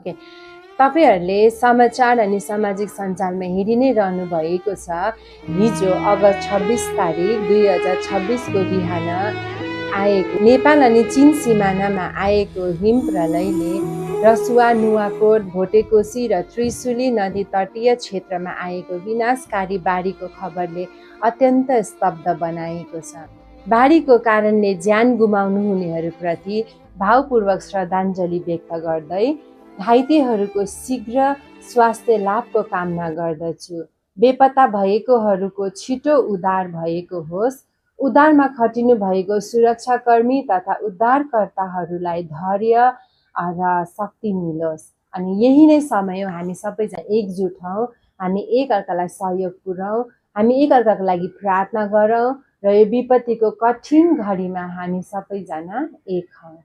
Okay, तपाईहरुले समाचार अनि सामाजिक सञ्जालमा हेरि नै रहनु भएको छ। हिजो अगस्त 26 तारिक 2026 को बिहान आएको नेपाल अनि चीन सिमानामा आएको हिमप्रलयले रसुवा, नुवाकोट, भोटेकोशी र त्रिशुली नदी तटीय क्षेत्रमा आएको विनाशकारी बाढीको खबरले अत्यन्त स्तब्ध बनाएको छ। बाढीको कारणले ज्यान गुमाउनु हुनेहरूप्रति भावपूर्वक श्रद्धाञ्जली व्यक्त गर्दै घाइतेहरूको शीघ्र स्वास्थ्य लाभको कामना गर्दछु। बेपत्ता भएकोहरूको छिटो उद्धार भएको होस्। उद्धारमा खटिनु भएको सुरक्षाकर्मी तथा उद्धारकर्ताहरूलाई धैर्य र शक्ति मिलोस्। अनि यही नै समय हो, हामी सबैजना एकजुट हौँ, हामी एकअर्कालाई सहयोग पुर्याउँ, हामी एकअर्काको लागि प्रार्थना गरौँ र यो विपत्तिको कठिन घडीमा हामी सबैजना एक हौँ।